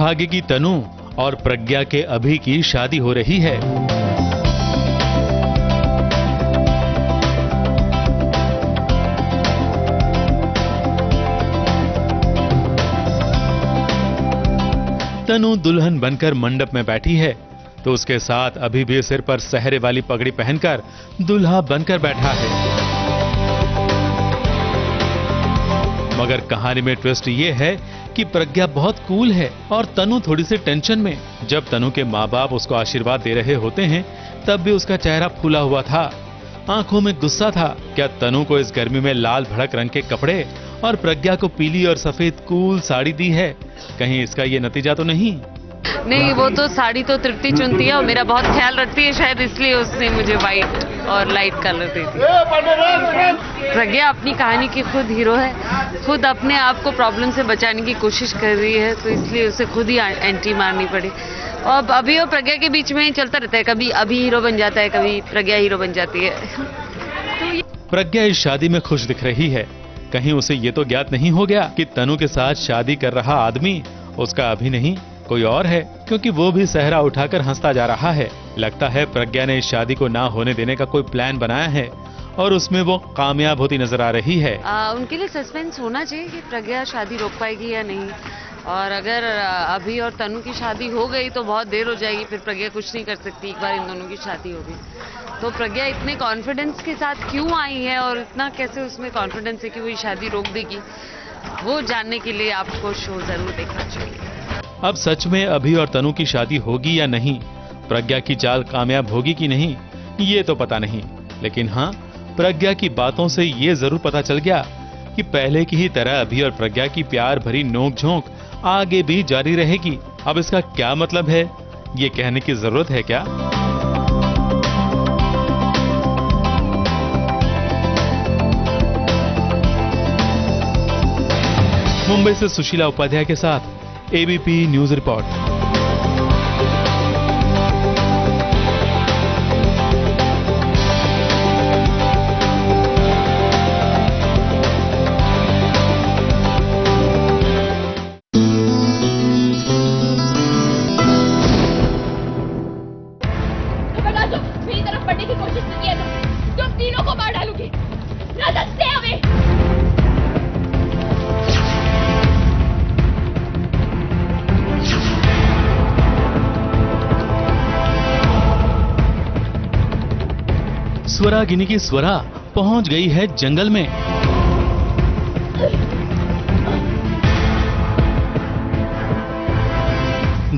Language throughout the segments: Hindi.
सौभाग्य की तनु और प्रज्ञा के अभी की शादी हो रही है। तनु दुल्हन बनकर मंडप में बैठी है तो उसके साथ अभी भी सिर पर सहरे वाली पगड़ी पहनकर दूल्हा बनकर बैठा है। मगर कहानी में ट्विस्ट ये है कि प्रज्ञा बहुत कूल है और तनु थोड़ी सी टेंशन में। जब तनु के माँ बाप उसको आशीर्वाद दे रहे होते हैं तब भी उसका चेहरा फूला हुआ था, आंखों में गुस्सा था। क्या तनु को इस गर्मी में लाल भड़क रंग के कपड़े और प्रज्ञा को पीली और सफेद कूल साड़ी दी है? कहीं इसका ये नतीजा तो नहीं? नहीं, वो तो साड़ी तो तृप्ति चुनती है और मेरा बहुत ख्याल रखती है, शायद इसलिए उसने मुझे व्हाइट और लाइट कलर दे दी। प्रज्ञा अपनी कहानी की खुद हीरो है, खुद अपने आप को प्रॉब्लम से बचाने की कोशिश कर रही है, तो इसलिए उसे खुद ही एंट्री मारनी पड़ी। और अभी और प्रज्ञा के बीच में चलता रहता है, कभी अभी हीरो बन जाता है, कभी प्रज्ञा हीरो बन जाती है। प्रज्ञा इस शादी में खुश दिख रही है। कहीं उसे ये तो ज्ञात नहीं हो गया कि तनु के साथ शादी कर रहा आदमी उसका अभी नहीं कोई और है, क्योंकि वो भी सहरा उठाकर हंसता जा रहा है। लगता है प्रज्ञा ने इस शादी को ना होने देने का कोई प्लान बनाया है और उसमें वो कामयाब होती नजर आ रही है। उनके लिए सस्पेंस होना चाहिए कि प्रज्ञा शादी रोक पाएगी या नहीं। और अगर अभी और तनु की शादी हो गई तो बहुत देर हो जाएगी, फिर प्रज्ञा कुछ नहीं कर सकती। एक बार इन दोनों की शादी हो गई तो प्रज्ञा इतने कॉन्फिडेंस के साथ क्यों आई है और इतना कैसे उसमें कॉन्फिडेंस है कि वो ये शादी रोक देगी, वो जानने के लिए आपको शो जरूर देखना चाहिए। अब सच में अभी और तनु की शादी होगी या नहीं, प्रज्ञा की चाल कामयाब होगी कि नहीं, ये तो पता नहीं। लेकिन हाँ, प्रज्ञा की बातों से ये जरूर पता चल गया कि पहले की ही तरह अभी और प्रज्ञा की प्यार भरी नोक-झोंक आगे भी जारी रहेगी। अब इसका क्या मतलब है, ये कहने की जरूरत है क्या? मुंबई से सुशीला उपाध्याय के साथ एबीपी न्यूज रिपोर्ट। मेरी तरफ बढ़ने की कोशिश की तो तुम तीनों को मार डालूंगी। रजत, stay away! स्वरागिनी की स्वरा पहुंच गई है जंगल में।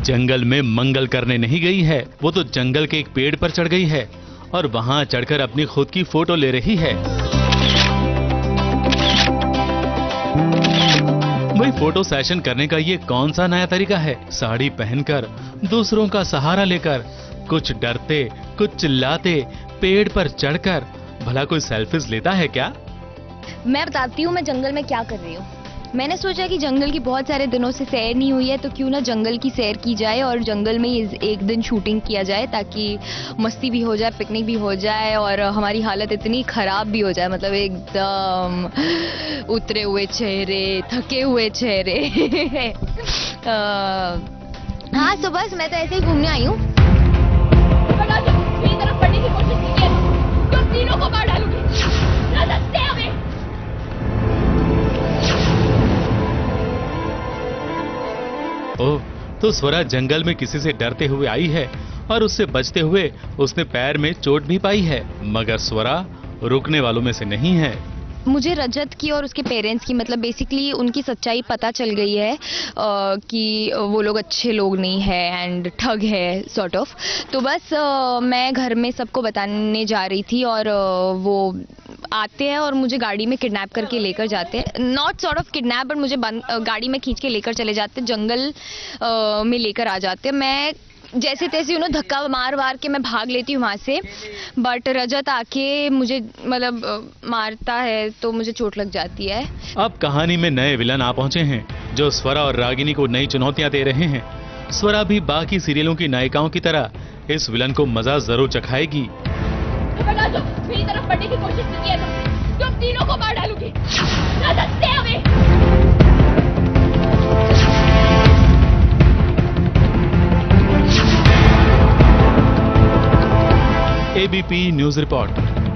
जंगल में मंगल करने नहीं गई है, वो तो जंगल के एक पेड़ पर चढ़ गई है और वहां चढ़कर अपनी खुद की फोटो ले रही है। वही फोटो सेशन करने का ये कौन सा नया तरीका है? साड़ी पहनकर, दूसरों का सहारा लेकर, कुछ डरते कुछ चिल्लाते, पेड़ पर चढ़कर। भला कोई सेल्फीज लेता है क्या? मैं बताती हूँ मैं जंगल में क्या कर रही हूँ। मैंने सोचा कि जंगल की बहुत सारे दिनों से सैर नहीं हुई है तो क्यों ना जंगल की सैर की जाए और जंगल में एक दिन शूटिंग किया जाए ताकि मस्ती भी हो जाए, पिकनिक भी हो जाए और हमारी हालत इतनी खराब भी हो जाए, मतलब एकदम उतरे हुए चेहरे, थके हुए चेहरे। हाँ, तो बस मैं तो ऐसे ही घूमने आई हूँ। मेरी तरफ बढ़ने की कोशिश की तो तुम तीनों को मार डालूंगी। रजत, stay away! ओह, तो स्वरा जंगल में किसी से डरते हुए आई है और उससे बचते हुए उसने पैर में चोट भी पाई है। मगर स्वरा रुकने वालों में से नहीं है। मुझे रजत की और उसके पेरेंट्स की, मतलब बेसिकली उनकी सच्चाई पता चल गई है कि वो लोग अच्छे लोग नहीं है एंड ठग है सॉर्ट ऑफ। तो बस मैं घर में सबको बताने जा रही थी और वो आते हैं और मुझे गाड़ी में किडनैप करके लेकर जाते हैं। Not sort of kidnap, but मुझे गाड़ी में खींच के लेकर चले जाते, जंगल में लेकर आ जाते। मैं जैसे तैसे धक्का मार के मैं भाग लेती हूँ वहाँ से, बट रजत आके मुझे मतलब मारता है तो मुझे चोट लग जाती है। अब कहानी में नए विलन आ पहुंचे हैं जो स्वरा और रागिनी को नई चुनौतियां दे रहे हैं। स्वरा भी बाकी सीरियलों की नायिकाओं की तरह इस विलन को मजा जरूर चखाएगी। मेरी तरफ बढ़ने की कोशिश की तो तुम तीनों को मार डालूंगी। रजत, stay away! News report.